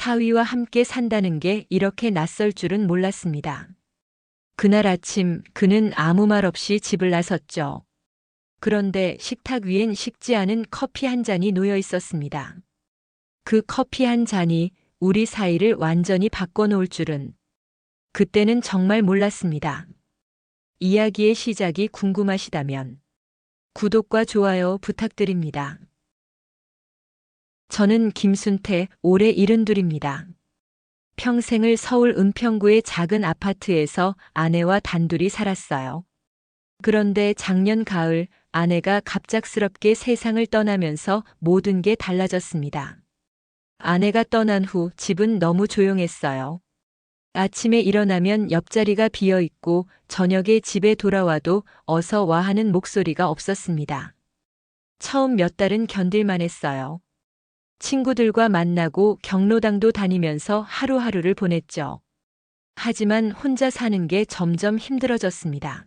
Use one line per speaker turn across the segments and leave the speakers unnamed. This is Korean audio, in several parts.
사위와 함께 산다는 게 이렇게 낯설 줄은 몰랐습니다. 그날 아침 그는 아무 말 없이 집을 나섰죠. 그런데 식탁 위엔 식지 않은 커피 한 잔이 놓여 있었습니다. 그 커피 한 잔이 우리 사이를 완전히 바꿔놓을 줄은 그때는 정말 몰랐습니다. 이야기의 시작이 궁금하시다면 구독과 좋아요 부탁드립니다. 저는 김순태, 올해 72입니다. 평생을 서울 은평구의 작은 아파트에서 아내와 단둘이 살았어요. 그런데 작년 가을 아내가 갑작스럽게 세상을 떠나면서 모든 게 달라졌습니다. 아내가 떠난 후 집은 너무 조용했어요. 아침에 일어나면 옆자리가 비어 있고 저녁에 집에 돌아와도 어서 와 하는 목소리가 없었습니다. 처음 몇 달은 견딜만 했어요. 친구들과 만나고 경로당도 다니면서 하루하루를 보냈죠. 하지만 혼자 사는 게 점점 힘들어졌습니다.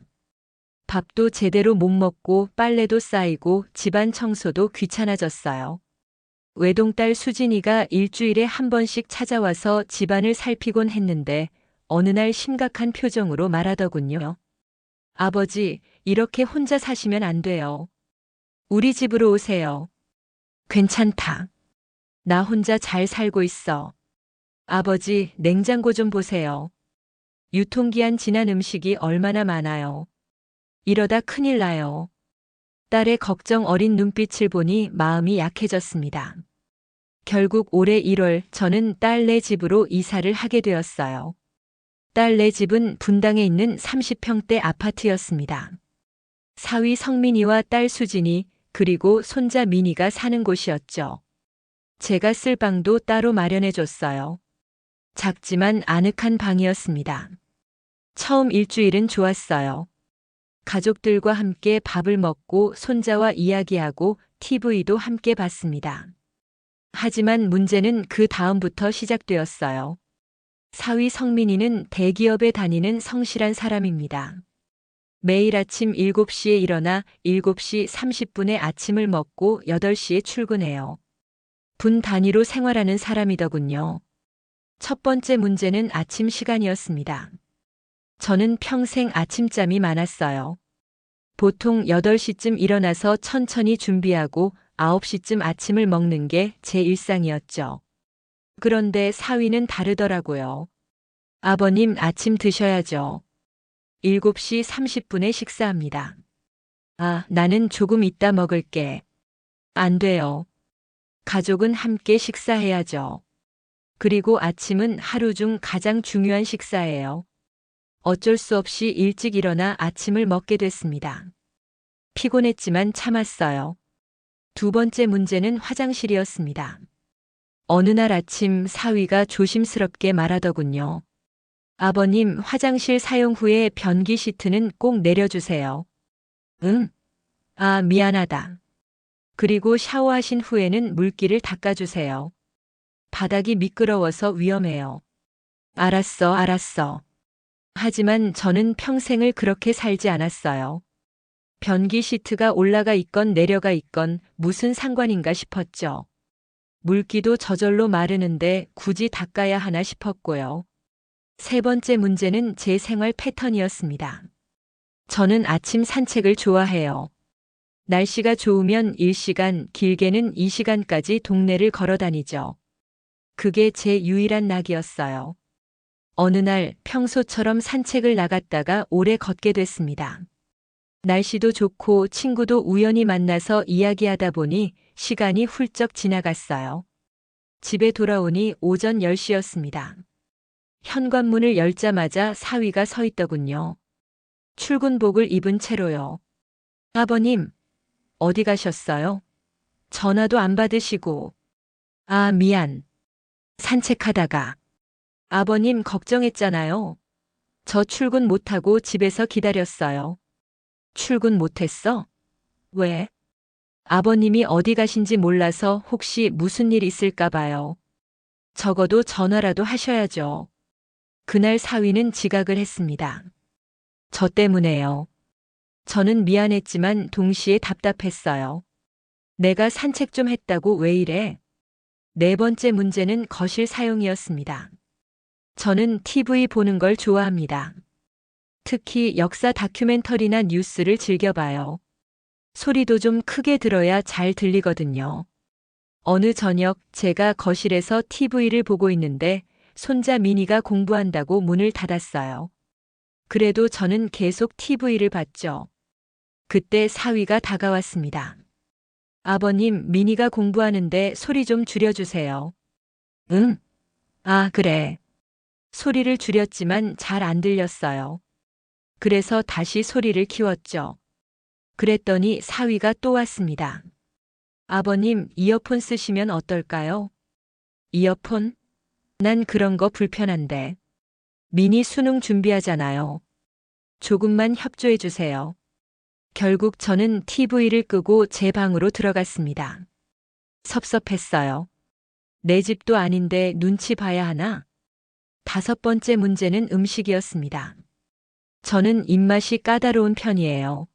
밥도 제대로 못 먹고 빨래도 쌓이고 집안 청소도 귀찮아졌어요. 외동딸 수진이가 일주일에 한 번씩 찾아와서 집안을 살피곤 했는데 어느 날 심각한 표정으로 말하더군요. 아버지, 이렇게 혼자 사시면 안 돼요. 우리 집으로 오세요. 괜찮다. 나 혼자 잘 살고 있어. 아버지, 냉장고 좀 보세요. 유통기한 지난 음식이 얼마나 많아요. 이러다 큰일 나요. 딸의 걱정 어린 눈빛을 보니 마음이 약해졌습니다. 결국 올해 1월 저는 딸네 집으로 이사를 하게 되었어요. 딸네 집은 분당에 있는 30평대 아파트였습니다. 사위 성민이와 딸 수진이 그리고 손자 민이가 사는 곳이었죠. 제가 쓸 방도 따로 마련해 줬어요. 작지만 아늑한 방이었습니다. 처음 일주일은 좋았어요. 가족들과 함께 밥을 먹고 손자와 이야기하고 TV도 함께 봤습니다. 하지만 문제는 그 다음부터 시작되었어요. 사위 성민이는 대기업에 다니는 성실한 사람입니다. 매일 아침 7시에 일어나 7시 30분에 아침을 먹고 8시에 출근해요. 분 단위로 생활하는 사람이더군요. 첫 번째 문제는 아침 시간이었습니다. 저는 평생 아침잠이 많았어요. 보통 8시쯤 일어나서 천천히 준비하고 9시쯤 아침을 먹는 게 제 일상이었죠. 그런데 사위는 다르더라고요. 아버님 아침 드셔야죠. 7시 30분에 식사합니다. 아, 나는 조금 이따 먹을게. 안 돼요. 가족은 함께 식사해야죠. 그리고 아침은 하루 중 가장 중요한 식사예요. 어쩔 수 없이 일찍 일어나 아침을 먹게 됐습니다. 피곤했지만 참았어요. 두 번째 문제는 화장실이었습니다. 어느 날 아침 사위가 조심스럽게 말하더군요. 아버님, 화장실 사용 후에 변기 시트는 꼭 내려주세요. 응? 아, 미안하다. 그리고 샤워하신 후에는 물기를 닦아주세요. 바닥이 미끄러워서 위험해요. 알았어, 알았어. 하지만 저는 평생을 그렇게 살지 않았어요. 변기 시트가 올라가 있건 내려가 있건 무슨 상관인가 싶었죠. 물기도 저절로 마르는데 굳이 닦아야 하나 싶었고요. 세 번째 문제는 제 생활 패턴이었습니다. 저는 아침 산책을 좋아해요. 날씨가 좋으면 1시간, 길게는 2시간까지 동네를 걸어 다니죠. 그게 제 유일한 낙이었어요. 어느 날 평소처럼 산책을 나갔다가 오래 걷게 됐습니다. 날씨도 좋고 친구도 우연히 만나서 이야기하다 보니 시간이 훌쩍 지나갔어요. 집에 돌아오니 오전 10시였습니다. 현관문을 열자마자 사위가 서 있더군요. 출근복을 입은 채로요. 아버님, 어디 가셨어요? 전화도 안 받으시고. 아, 미안. 산책하다가. 아버님 걱정했잖아요. 저 출근 못하고 집에서 기다렸어요. 출근 못했어? 왜? 아버님이 어디 가신지 몰라서 혹시 무슨 일 있을까 봐요. 적어도 전화라도 하셔야죠. 그날 사위는 지각을 했습니다. 저 때문에요. 저는 미안했지만 동시에 답답했어요. 내가 산책 좀 했다고 왜 이래? 네 번째 문제는 거실 사용이었습니다. 저는 TV 보는 걸 좋아합니다. 특히 역사 다큐멘터리나 뉴스를 즐겨봐요. 소리도 좀 크게 들어야 잘 들리거든요. 어느 저녁 제가 거실에서 TV를 보고 있는데 손자 미니가 공부한다고 문을 닫았어요. 그래도 저는 계속 TV를 봤죠. 그때 사위가 다가왔습니다. 아버님, 미니가 공부하는데 소리 좀 줄여주세요. 응? 아, 그래. 소리를 줄였지만 잘 안 들렸어요. 그래서 다시 소리를 키웠죠. 그랬더니 사위가 또 왔습니다. 아버님, 이어폰 쓰시면 어떨까요? 이어폰? 난 그런 거 불편한데. 미니 수능 준비하잖아요. 조금만 협조해 주세요. 결국 저는 TV를 끄고 제 방으로 들어갔습니다. 섭섭했어요. 내 집도 아닌데 눈치 봐야 하나? 다섯 번째 문제는 음식이었습니다. 저는 입맛이 까다로운 편이에요.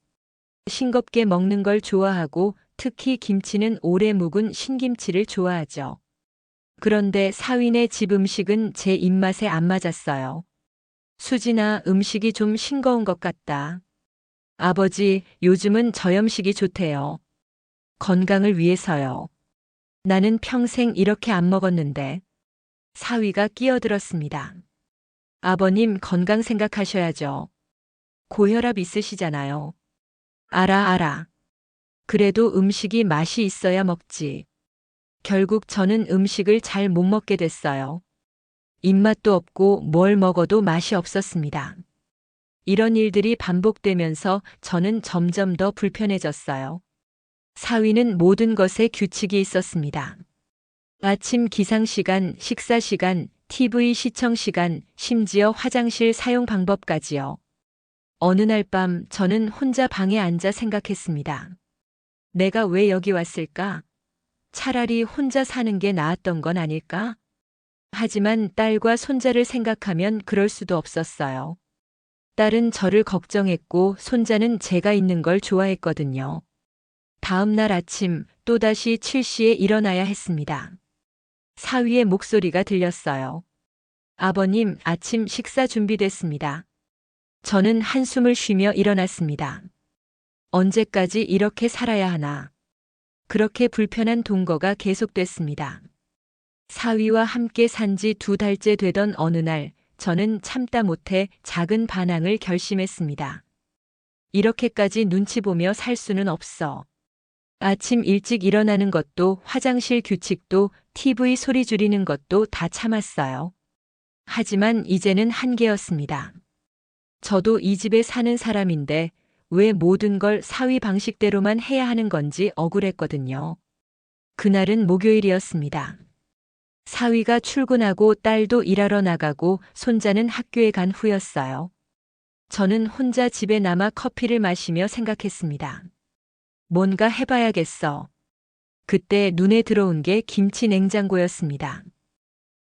싱겁게 먹는 걸 좋아하고 특히 김치는 오래 묵은 신김치를 좋아하죠. 그런데 사위네 집 음식은 제 입맛에 안 맞았어요. 수진아, 음식이 좀 싱거운 것 같다. 아버지, 요즘은 저염식이 좋대요. 건강을 위해서요. 나는 평생 이렇게 안 먹었는데. 사위가 끼어들었습니다. 아버님 건강 생각하셔야죠. 고혈압 있으시잖아요. 알아. 그래도 음식이 맛이 있어야 먹지. 결국 저는 음식을 잘 못 먹게 됐어요. 입맛도 없고 뭘 먹어도 맛이 없었습니다. 이런 일들이 반복되면서 저는 점점 더 불편해졌어요. 사위는 모든 것에 규칙이 있었습니다. 아침 기상 시간, 식사 시간, TV 시청 시간, 심지어 화장실 사용 방법까지요. 어느 날 밤 저는 혼자 방에 앉아 생각했습니다. 내가 왜 여기 왔을까? 차라리 혼자 사는 게 나았던 건 아닐까? 하지만 딸과 손자를 생각하면 그럴 수도 없었어요. 딸은 저를 걱정했고 손자는 제가 있는 걸 좋아했거든요. 다음 날 아침 또다시 7시에 일어나야 했습니다. 사위의 목소리가 들렸어요. 아버님, 아침 식사 준비됐습니다. 저는 한숨을 쉬며 일어났습니다. 언제까지 이렇게 살아야 하나? 그렇게 불편한 동거가 계속됐습니다. 사위와 함께 산 지 2달째 되던 어느 날, 저는 참다 못해 작은 반항을 결심했습니다. 이렇게까지 눈치 보며 살 수는 없어. 아침 일찍 일어나는 것도, 화장실 규칙도, TV 소리 줄이는 것도 다 참았어요. 하지만 이제는 한계였습니다. 저도 이 집에 사는 사람인데 왜 모든 걸 사위 방식대로만 해야 하는 건지 억울했거든요. 그날은 목요일이었습니다. 사위가 출근하고 딸도 일하러 나가고 손자는 학교에 간 후였어요. 저는 혼자 집에 남아 커피를 마시며 생각했습니다. 뭔가 해봐야겠어. 그때 눈에 들어온 게 김치 냉장고였습니다.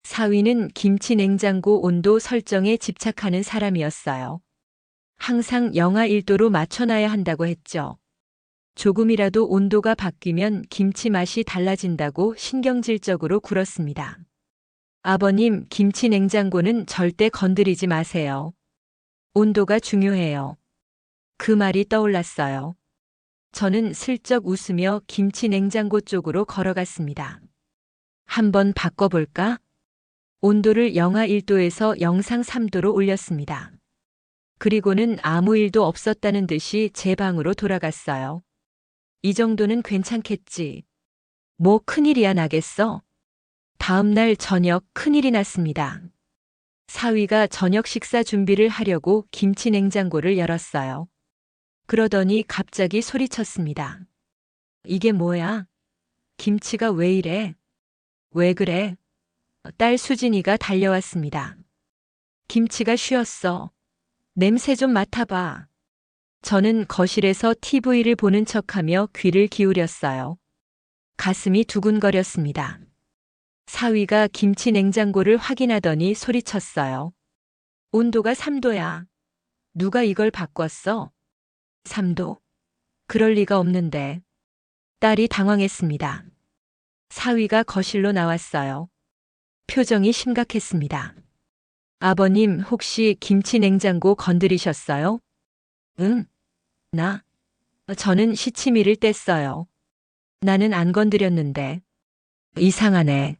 사위는 김치 냉장고 온도 설정에 집착하는 사람이었어요. 항상 영하 1도로 맞춰놔야 한다고 했죠. 조금이라도 온도가 바뀌면 김치 맛이 달라진다고 신경질적으로 굴었습니다. 아버님, 김치 냉장고는 절대 건드리지 마세요. 온도가 중요해요. 그 말이 떠올랐어요. 저는 슬쩍 웃으며 김치 냉장고 쪽으로 걸어갔습니다. 한번 바꿔볼까? 온도를 영하 1도에서 영상 3도로 올렸습니다. 그리고는 아무 일도 없었다는 듯이 제 방으로 돌아갔어요. 이 정도는 괜찮겠지. 뭐 큰일이야 나겠어? 다음 날 저녁 큰일이 났습니다. 사위가 저녁 식사 준비를 하려고 김치 냉장고를 열었어요. 그러더니 갑자기 소리쳤습니다. 이게 뭐야? 김치가 왜 이래? 왜 그래? 딸 수진이가 달려왔습니다. 김치가 쉬었어. 냄새 좀 맡아봐. 저는 거실에서 TV를 보는 척하며 귀를 기울였어요. 가슴이 두근거렸습니다. 사위가 김치 냉장고를 확인하더니 소리쳤어요. 온도가 3도야. 누가 이걸 바꿨어? 3도? 그럴 리가 없는데. 딸이 당황했습니다. 사위가 거실로 나왔어요. 표정이 심각했습니다. 아버님, 혹시 김치 냉장고 건드리셨어요? 응, 나. 저는 시치미를 뗐어요. 나는 안 건드렸는데. 이상하네.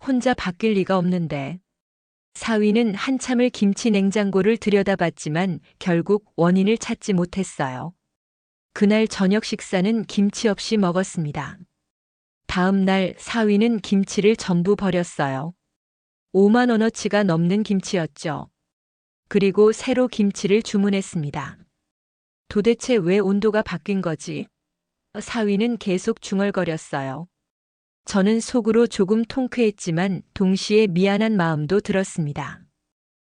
혼자 바뀔 리가 없는데. 사위는 한참을 김치 냉장고를 들여다봤지만 결국 원인을 찾지 못했어요. 그날 저녁 식사는 김치 없이 먹었습니다. 다음 날 사위는 김치를 전부 버렸어요. 5만 원어치가 넘는 김치였죠. 그리고 새로 김치를 주문했습니다. 도대체 왜 온도가 바뀐 거지? 사위는 계속 중얼거렸어요. 저는 속으로 조금 통쾌했지만 동시에 미안한 마음도 들었습니다.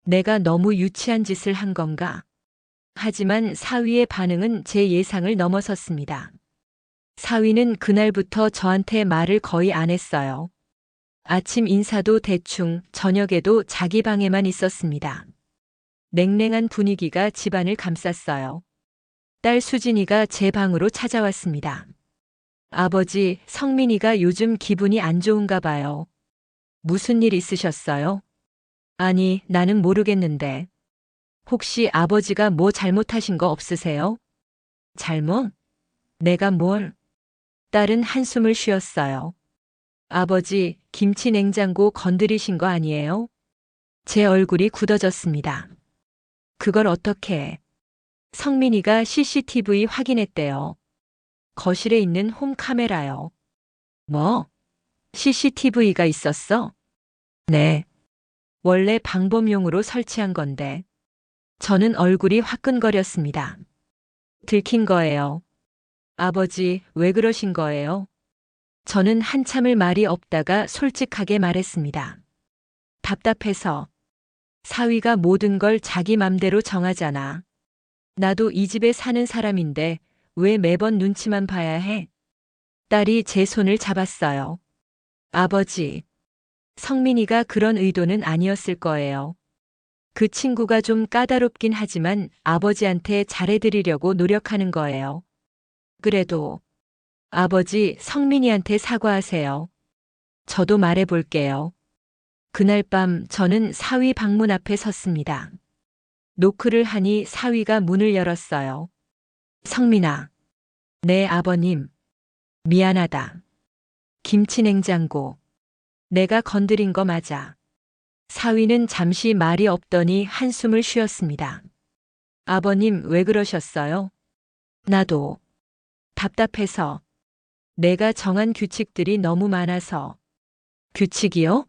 내가 너무 유치한 짓을 한 건가? 하지만 사위의 반응은 제 예상을 넘어섰습니다. 사위는 그날부터 저한테 말을 거의 안 했어요. 아침 인사도 대충, 저녁에도 자기 방에만 있었습니다. 냉랭한 분위기가 집안을 감쌌어요. 딸 수진이가 제 방으로 찾아왔습니다. 아버지, 성민이가 요즘 기분이 안 좋은가 봐요. 무슨 일 있으셨어요? 아니, 나는 모르겠는데. 혹시 아버지가 뭐 잘못하신 거 없으세요? 잘못? 내가 뭘? 딸은 한숨을 쉬었어요. 아버지, 김치 냉장고 건드리신 거 아니에요? 제 얼굴이 굳어졌습니다. 그걸 어떻게 해? 성민이가 CCTV 확인했대요. 거실에 있는 홈 카메라요. 뭐? CCTV가 있었어? 네. 원래 방범용으로 설치한 건데. 저는 얼굴이 화끈거렸습니다. 들킨 거예요. 아버지, 왜 그러신 거예요? 저는 한참을 말이 없다가 솔직하게 말했습니다. 답답해서. 사위가 모든 걸 자기 맘대로 정하잖아. 나도 이 집에 사는 사람인데 왜 매번 눈치만 봐야 해? 딸이 제 손을 잡았어요. 아버지, 성민이가 그런 의도는 아니었을 거예요. 그 친구가 좀 까다롭긴 하지만 아버지한테 잘해드리려고 노력하는 거예요. 그래도 아버지, 성민이한테 사과하세요. 저도 말해볼게요. 그날 밤 저는 사위 방문 앞에 섰습니다. 노크를 하니 사위가 문을 열었어요. 성민아. 네, 아버님. 미안하다. 김치 냉장고. 내가 건드린 거 맞아. 사위는 잠시 말이 없더니 한숨을 쉬었습니다. 아버님, 왜 그러셨어요? 나도. 답답해서. 내가 정한 규칙들이 너무 많아서. 규칙이요?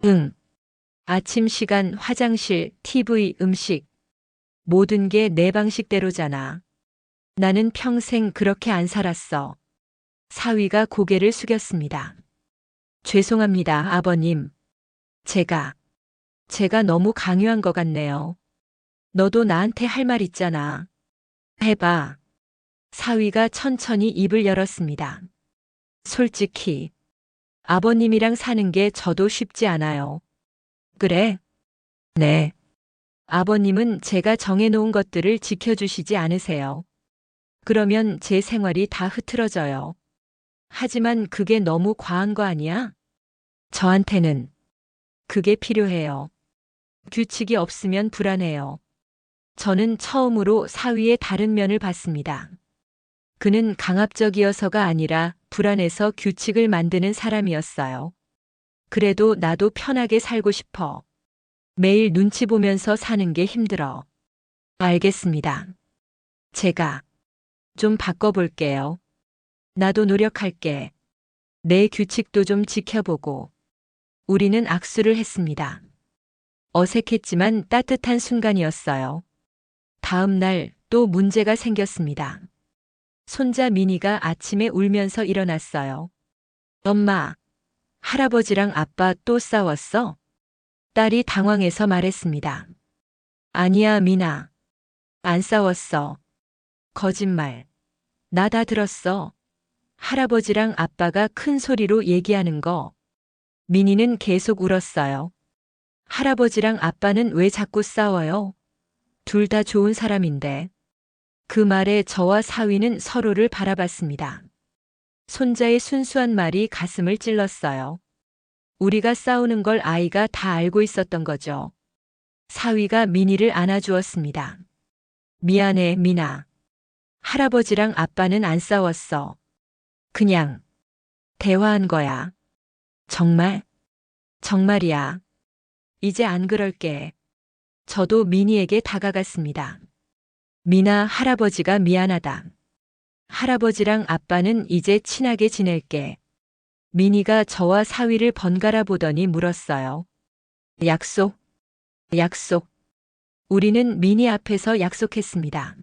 응. 아침 시간, 화장실, TV, 음식. 모든 게 내 방식대로잖아. 나는 평생 그렇게 안 살았어. 사위가 고개를 숙였습니다. 죄송합니다, 아버님. 제가 너무 강요한 것 같네요. 너도 나한테 할 말 있잖아. 해봐. 사위가 천천히 입을 열었습니다. 솔직히, 아버님이랑 사는 게 저도 쉽지 않아요. 그래? 네. 아버님은 제가 정해놓은 것들을 지켜주시지 않으세요. 그러면 제 생활이 다 흐트러져요. 하지만 그게 너무 과한 거 아니야? 저한테는 그게 필요해요. 규칙이 없으면 불안해요. 저는 처음으로 사위의 다른 면을 봤습니다. 그는 강압적이어서가 아니라 불안해서 규칙을 만드는 사람이었어요. 그래도 나도 편하게 살고 싶어. 매일 눈치 보면서 사는 게 힘들어. 알겠습니다. 제가 좀 바꿔볼게요. 나도 노력할게. 내 규칙도 좀 지켜보고. 우리는 악수를 했습니다. 어색했지만 따뜻한 순간이었어요. 다음 날 또 문제가 생겼습니다. 손자 미니가 아침에 울면서 일어났어요. 엄마, 할아버지랑 아빠 또 싸웠어? 딸이 당황해서 말했습니다. 아니야, 미나. 안 싸웠어. 거짓말. 나 다 들었어. 할아버지랑 아빠가 큰 소리로 얘기하는 거. 미니는 계속 울었어요. 할아버지랑 아빠는 왜 자꾸 싸워요? 둘 다 좋은 사람인데. 그 말에 저와 사위는 서로를 바라봤습니다. 손자의 순수한 말이 가슴을 찔렀어요. 우리가 싸우는 걸 아이가 다 알고 있었던 거죠. 사위가 민희를 안아주었습니다. 미안해, 민아. 할아버지랑 아빠는 안 싸웠어. 그냥 대화한 거야. 정말? 정말이야. 이제 안 그럴게. 저도 민희에게 다가갔습니다. 민아, 할아버지가 미안하다. 할아버지랑 아빠는 이제 친하게 지낼게. 민희가 저와 사위를 번갈아 보더니 물었어요. 약속? 약속. 우리는 민희 앞에서 약속했습니다.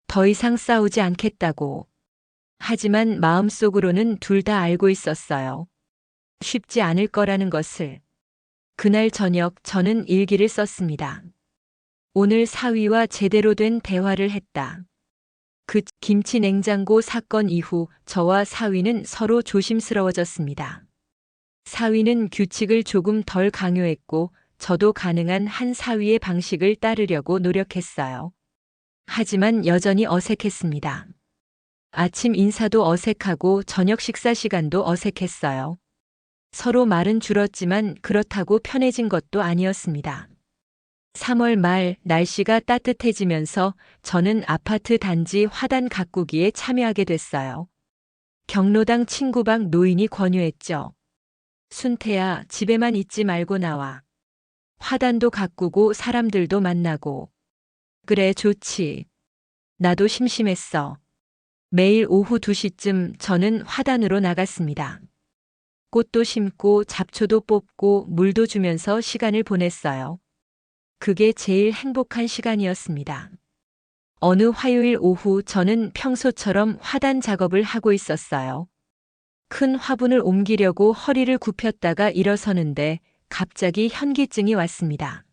더 이상 싸우지 않겠다고. 하지만 마음속으로는 둘 다 알고 있었어요. 쉽지 않을 거라는 것을. 그날 저녁 저는 일기를 썼습니다. 오늘 사위와 제대로 된 대화를 했다. 그 김치 냉장고 사건 이후 저와 사위는 서로 조심스러워졌습니다. 사위는 규칙을 조금 덜 강요했고 저도 가능한 한 사위의 방식을 따르려고 노력했어요. 하지만 여전히 어색했습니다. 아침 인사도 어색하고 저녁 식사 시간도 어색했어요. 서로 말은 줄었지만 그렇다고 편해진 것도 아니었습니다. 3월 말 날씨가 따뜻해지면서 저는 아파트 단지 화단 가꾸기에 참여하게 됐어요. 경로당 친구방 노인이 권유했죠. 순태야, 집에만 있지 말고 나와. 화단도 가꾸고 사람들도 만나고. 그래, 좋지. 나도 심심했어. 매일 오후 2시쯤 저는 화단으로 나갔습니다. 꽃도 심고 잡초도 뽑고 물도 주면서 시간을 보냈어요. 그게 제일 행복한 시간이었습니다. 어느 화요일 오후 저는 평소처럼 화단 작업을 하고 있었어요. 큰 화분을 옮기려고 허리를 굽혔다가 일어서는데 갑자기 현기증이 왔습니다.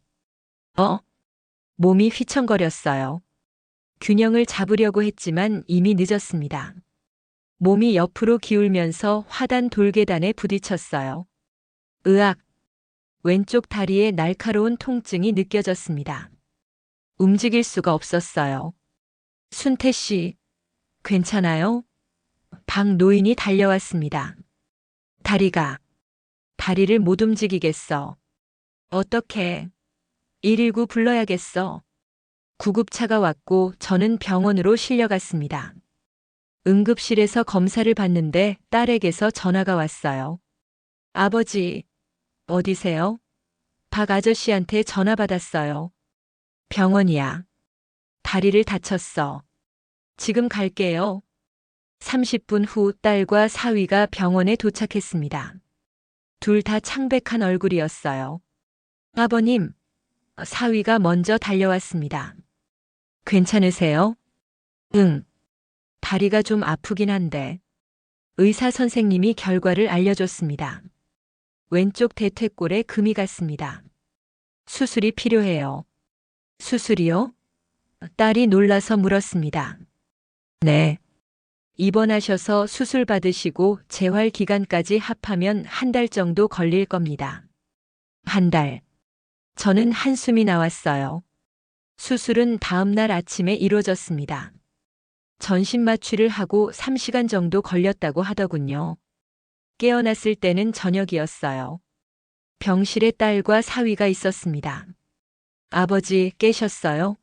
몸이 휘청거렸어요. 균형을 잡으려고 했지만 이미 늦었습니다. 몸이 옆으로 기울면서 화단 돌계단에 부딪혔어요. 으악! 왼쪽 다리에 날카로운 통증이 느껴졌습니다. 움직일 수가 없었어요. 순태 씨, 괜찮아요? 방 노인이 달려왔습니다. 다리를 못 움직이겠어. 어떡해. 119 불러야겠어. 구급차가 왔고 저는 병원으로 실려갔습니다. 응급실에서 검사를 받는데 딸에게서 전화가 왔어요. 아버지, 어디세요? 박 아저씨한테 전화 받았어요. 병원이야. 다리를 다쳤어. 지금 갈게요. 30분 후 딸과 사위가 병원에 도착했습니다. 둘 다 창백한 얼굴이었어요. 아버님, 사위가 먼저 달려왔습니다. 괜찮으세요? 응. 다리가 좀 아프긴 한데. 의사 선생님이 결과를 알려줬습니다. 왼쪽 대퇴골에 금이 갔습니다. 수술이 필요해요. 수술이요? 딸이 놀라서 물었습니다. 네. 입원하셔서 수술 받으시고 재활 기간까지 합하면 한 달 정도 걸릴 겁니다. 한 달. 저는 한숨이 나왔어요. 수술은 다음 날 아침에 이루어졌습니다. 전신 마취를 하고 3시간 정도 걸렸다고 하더군요. 깨어났을 때는 저녁이었어요. 병실에 딸과 사위가 있었습니다. 아버지, 깨셨어요?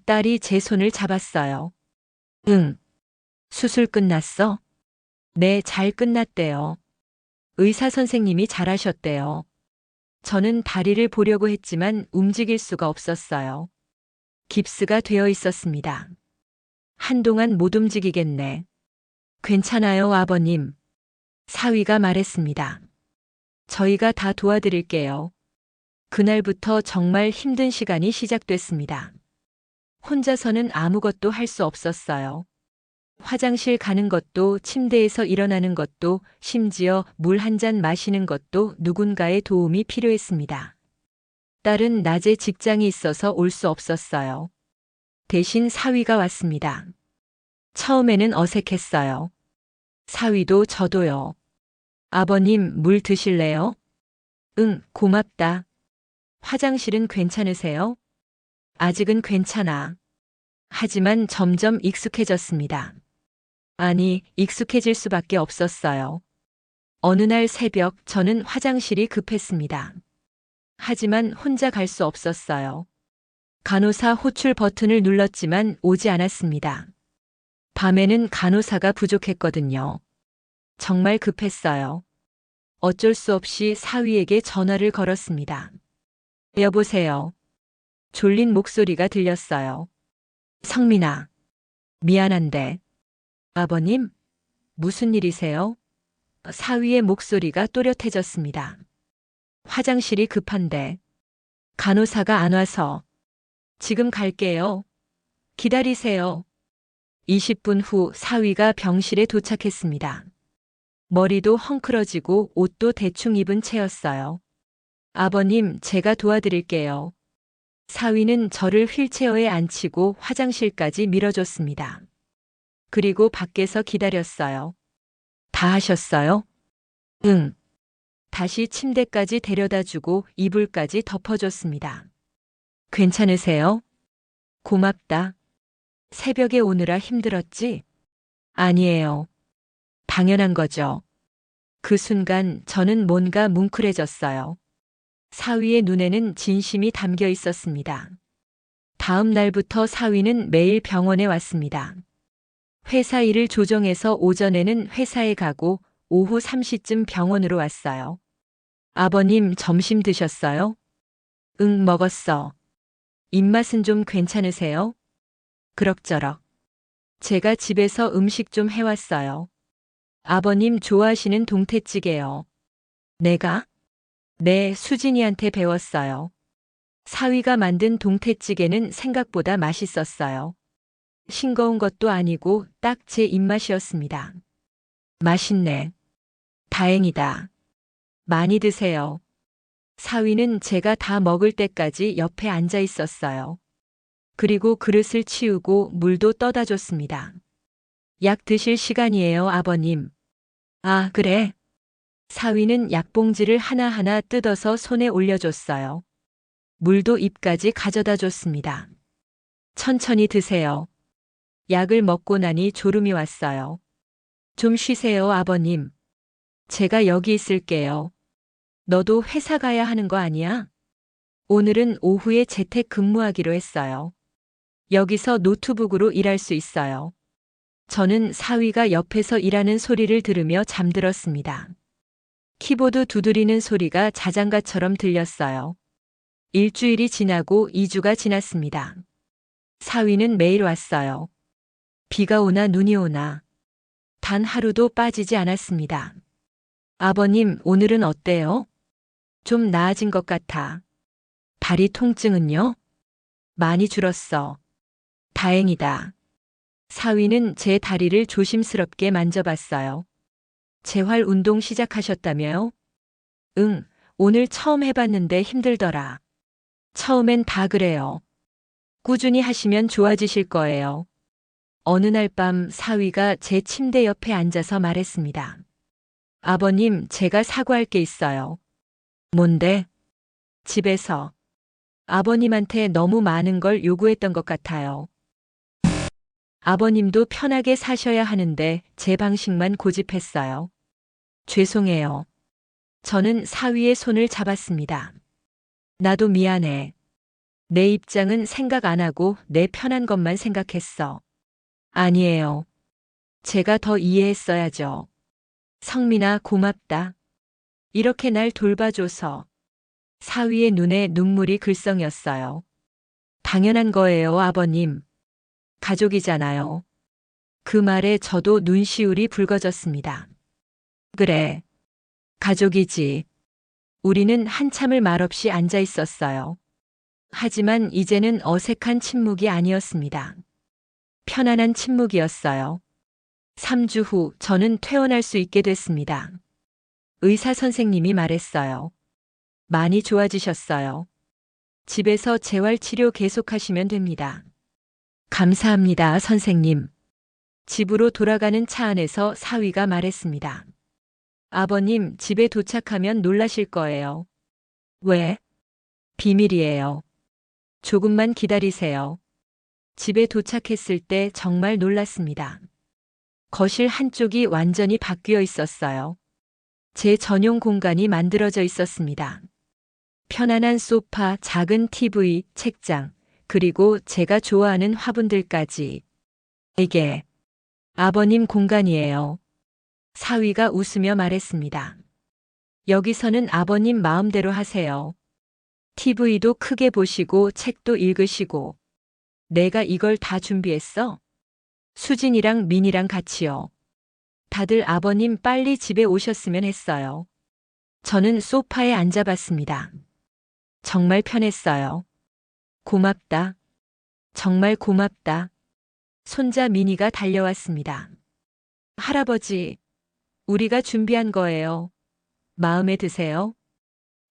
딸이 제 손을 잡았어요. 응. 수술 끝났어? 네, 잘 끝났대요. 의사 선생님이 잘하셨대요. 저는 다리를 보려고 했지만 움직일 수가 없었어요. 깁스가 되어 있었습니다. 한동안 못 움직이겠네. 괜찮아요, 아버님. 사위가 말했습니다. 저희가 다 도와드릴게요. 그날부터 정말 힘든 시간이 시작됐습니다. 혼자서는 아무것도 할 수 없었어요. 화장실 가는 것도, 침대에서 일어나는 것도, 심지어 물 한 잔 마시는 것도 누군가의 도움이 필요했습니다. 딸은 낮에 직장이 있어서 올 수 없었어요. 대신 사위가 왔습니다. 처음에는 어색했어요. 사위도 저도요. 아버님, 물 드실래요? 응, 고맙다. 화장실은 괜찮으세요? 아직은 괜찮아. 하지만 점점 익숙해졌습니다. 아니, 익숙해질 수밖에 없었어요. 어느 날 새벽 저는 화장실이 급했습니다. 하지만 혼자 갈 수 없었어요. 간호사 호출 버튼을 눌렀지만 오지 않았습니다. 밤에는 간호사가 부족했거든요. 정말 급했어요. 어쩔 수 없이 사위에게 전화를 걸었습니다. 여보세요. 졸린 목소리가 들렸어요. 성민아, 미안한데. 아버님, 무슨 일이세요? 사위의 목소리가 또렷해졌습니다. 화장실이 급한데. 간호사가 안 와서. 지금 갈게요. 기다리세요. 20분 후 사위가 병실에 도착했습니다. 머리도 헝클어지고 옷도 대충 입은 채였어요. 아버님, 제가 도와드릴게요. 사위는 저를 휠체어에 앉히고 화장실까지 밀어줬습니다. 그리고 밖에서 기다렸어요. 다 하셨어요? 응. 다시 침대까지 데려다 주고 이불까지 덮어줬습니다. 괜찮으세요? 고맙다. 새벽에 오느라 힘들었지? 아니에요. 당연한 거죠. 그 순간 저는 뭔가 뭉클해졌어요. 사위의 눈에는 진심이 담겨 있었습니다. 다음 날부터 사위는 매일 병원에 왔습니다. 회사 일을 조정해서 오전에는 회사에 가고 오후 3시쯤 병원으로 왔어요. 아버님, 점심 드셨어요? 응, 먹었어. 입맛은 좀 괜찮으세요? 그럭저럭. 제가 집에서 음식 좀 해왔어요. 아버님 좋아하시는 동태찌개요. 내가? 네, 수진이한테 배웠어요. 사위가 만든 동태찌개는 생각보다 맛있었어요. 싱거운 것도 아니고 딱 제 입맛이었습니다. 맛있네. 다행이다. 많이 드세요. 사위는 제가 다 먹을 때까지 옆에 앉아 있었어요. 그리고 그릇을 치우고 물도 떠다 줬습니다. 약 드실 시간이에요, 아버님. 아, 그래. 사위는 약봉지를 하나하나 뜯어서 손에 올려줬어요. 물도 입까지 가져다 줬습니다. 천천히 드세요. 약을 먹고 나니 졸음이 왔어요. 좀 쉬세요, 아버님. 제가 여기 있을게요. 너도 회사 가야 하는 거 아니야? 오늘은 오후에 재택 근무하기로 했어요. 여기서 노트북으로 일할 수 있어요. 저는 사위가 옆에서 일하는 소리를 들으며 잠들었습니다. 키보드 두드리는 소리가 자장가처럼 들렸어요. 일주일이 지나고 2주가 지났습니다. 사위는 매일 왔어요. 비가 오나 눈이 오나 단 하루도 빠지지 않았습니다. 아버님, 오늘은 어때요? 좀 나아진 것 같아. 다리 통증은요? 많이 줄었어. 다행이다. 사위는 제 다리를 조심스럽게 만져봤어요. 재활 운동 시작하셨다며요? 응, 오늘 처음 해봤는데 힘들더라. 처음엔 다 그래요. 꾸준히 하시면 좋아지실 거예요. 어느 날 밤 사위가 제 침대 옆에 앉아서 말했습니다. 아버님, 제가 사과할 게 있어요. 뭔데? 집에서 아버님한테 너무 많은 걸 요구했던 것 같아요. 아버님도 편하게 사셔야 하는데 제 방식만 고집했어요. 죄송해요. 저는 사위의 손을 잡았습니다. 나도 미안해. 내 입장은 생각 안 하고 내 편한 것만 생각했어. 아니에요. 제가 더 이해했어야죠. 성민아, 고맙다. 이렇게 날 돌봐줘서. 사위의 눈에 눈물이 글썽였어요. 당연한 거예요, 아버님. 가족이잖아요. 그 말에 저도 눈시울이 붉어졌습니다. 그래. 가족이지. 우리는 한참을 말없이 앉아 있었어요. 하지만 이제는 어색한 침묵이 아니었습니다. 편안한 침묵이었어요. 3주 후 저는 퇴원할 수 있게 됐습니다. 의사 선생님이 말했어요. 많이 좋아지셨어요. 집에서 재활치료 계속하시면 됩니다. 감사합니다, 선생님. 집으로 돌아가는 차 안에서 사위가 말했습니다. 아버님, 집에 도착하면 놀라실 거예요. 왜? 비밀이에요. 조금만 기다리세요. 집에 도착했을 때 정말 놀랐습니다. 거실 한쪽이 완전히 바뀌어 있었어요. 제 전용 공간이 만들어져 있었습니다. 편안한 소파, 작은 TV, 책장, 그리고 제가 좋아하는 화분들까지. 이게 아버님 공간이에요. 사위가 웃으며 말했습니다. 여기서는 아버님 마음대로 하세요. TV도 크게 보시고 책도 읽으시고. 내가 이걸 다 준비했어? 수진이랑 민이랑 같이요. 다들 아버님 빨리 집에 오셨으면 했어요. 저는 소파에 앉아봤습니다. 정말 편했어요. 고맙다. 정말 고맙다. 손자 민이가 달려왔습니다. 할아버지, 우리가 준비한 거예요. 마음에 드세요?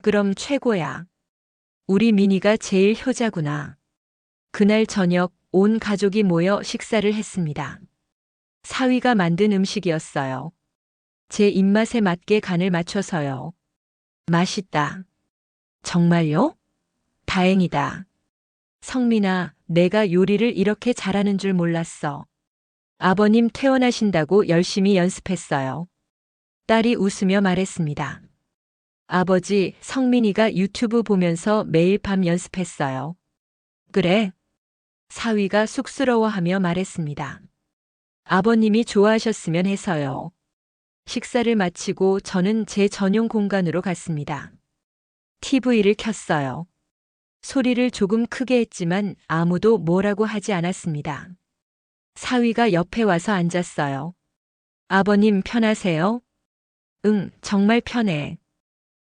그럼 최고야. 우리 민이가 제일 효자구나. 그날 저녁 온 가족이 모여 식사를 했습니다. 사위가 만든 음식이었어요. 제 입맛에 맞게 간을 맞춰서요. 맛있다. 정말요? 다행이다. 성민아, 내가 요리를 이렇게 잘하는 줄 몰랐어. 아버님 퇴원하신다고 열심히 연습했어요. 딸이 웃으며 말했습니다. 아버지, 성민이가 유튜브 보면서 매일 밤 연습했어요. 그래? 사위가 쑥스러워하며 말했습니다. 아버님이 좋아하셨으면 해서요. 식사를 마치고 저는 제 전용 공간으로 갔습니다. TV를 켰어요. 소리를 조금 크게 했지만 아무도 뭐라고 하지 않았습니다. 사위가 옆에 와서 앉았어요. 아버님 편하세요? 응, 정말 편해.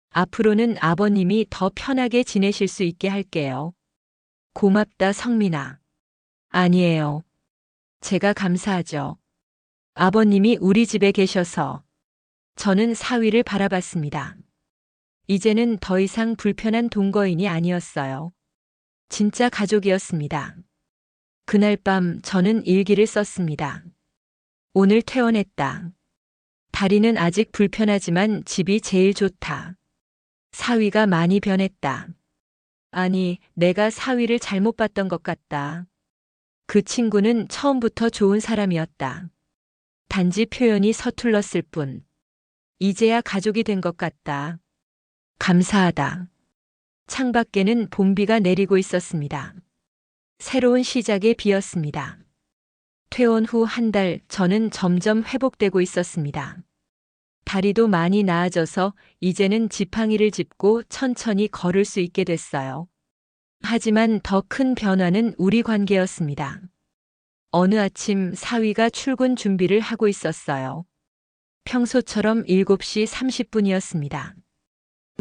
앞으로는 아버님이 더 편하게 지내실 수 있게 할게요. 고맙다, 성민아. 아니에요. 제가 감사하죠. 아버님이 우리 집에 계셔서. 저는 사위를 바라봤습니다. 이제는 더 이상 불편한 동거인이 아니었어요. 진짜 가족이었습니다. 그날 밤 저는 일기를 썼습니다. 오늘 퇴원했다. 다리는 아직 불편하지만 집이 제일 좋다. 사위가 많이 변했다. 아니, 내가 사위를 잘못 봤던 것 같다. 그 친구는 처음부터 좋은 사람이었다. 단지 표현이 서툴렀을 뿐. 이제야 가족이 된 것 같다. 감사하다. 창밖에는 봄비가 내리고 있었습니다. 새로운 시작에 비었습니다. 퇴원 후 한 달 저는 점점 회복되고 있었습니다. 다리도 많이 나아져서 이제는 지팡이를 짚고 천천히 걸을 수 있게 됐어요. 하지만 더 큰 변화는 우리 관계였습니다. 어느 아침 사위가 출근 준비를 하고 있었어요. 평소처럼 7시 30분이었습니다.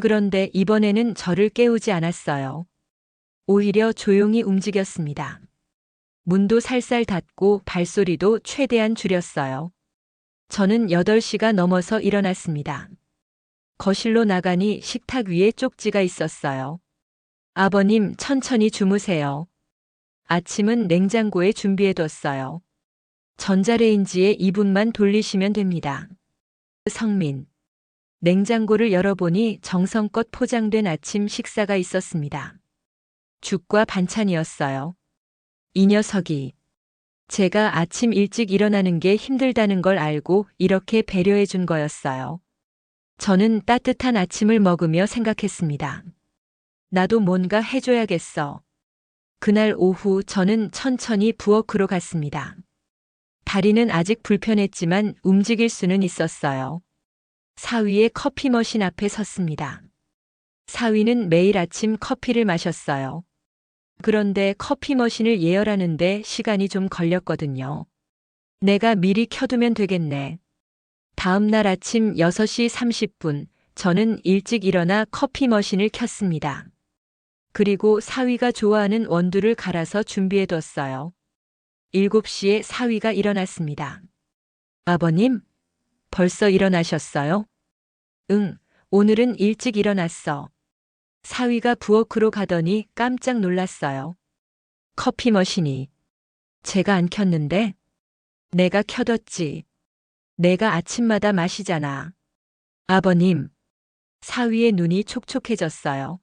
그런데 이번에는 저를 깨우지 않았어요. 오히려 조용히 움직였습니다. 문도 살살 닫고 발소리도 최대한 줄였어요. 저는 8시가 넘어서 일어났습니다. 거실로 나가니 식탁 위에 쪽지가 있었어요. 아버님 천천히 주무세요. 아침은 냉장고에 준비해뒀어요. 전자레인지에 2분만 돌리시면 됩니다. 성민. 냉장고를 열어보니 정성껏 포장된 아침 식사가 있었습니다. 죽과 반찬이었어요. 이 녀석이 제가 아침 일찍 일어나는 게 힘들다는 걸 알고 이렇게 배려해 준 거였어요. 저는 따뜻한 아침을 먹으며 생각했습니다. 나도 뭔가 해줘야겠어. 그날 오후 저는 천천히 부엌으로 갔습니다. 다리는 아직 불편했지만 움직일 수는 있었어요. 사위의 커피 머신 앞에 섰습니다. 사위는 매일 아침 커피를 마셨어요. 그런데 커피 머신을 예열하는데 시간이 좀 걸렸거든요. 내가 미리 켜두면 되겠네. 다음 날 아침 6시 30분, 저는 일찍 일어나 커피 머신을 켰습니다. 그리고 사위가 좋아하는 원두를 갈아서 준비해뒀어요. 7시에 사위가 일어났습니다. 아버님, 벌써 일어나셨어요? 응, 오늘은 일찍 일어났어. 사위가 부엌으로 가더니 깜짝 놀랐어요. 커피 머신이. 제가 안 켰는데? 내가 켜뒀지. 내가 아침마다 마시잖아. 아버님. 사위의 눈이 촉촉해졌어요.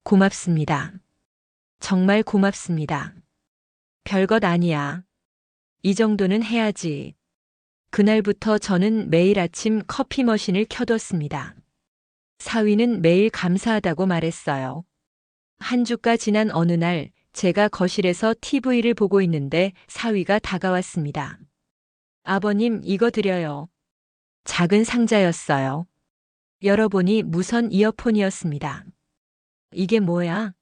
고맙습니다. 정말 고맙습니다. 별것 아니야. 이 정도는 해야지. 그날부터 저는 매일 아침 커피 머신을 켜뒀습니다. 사위는 매일 감사하다고 말했어요. 한 주가 지난 어느 날 제가 거실에서 TV를 보고 있는데 사위가 다가왔습니다. 아버님, 이거 드려요. 작은 상자였어요. 열어보니 무선 이어폰이었습니다. 이게 뭐야?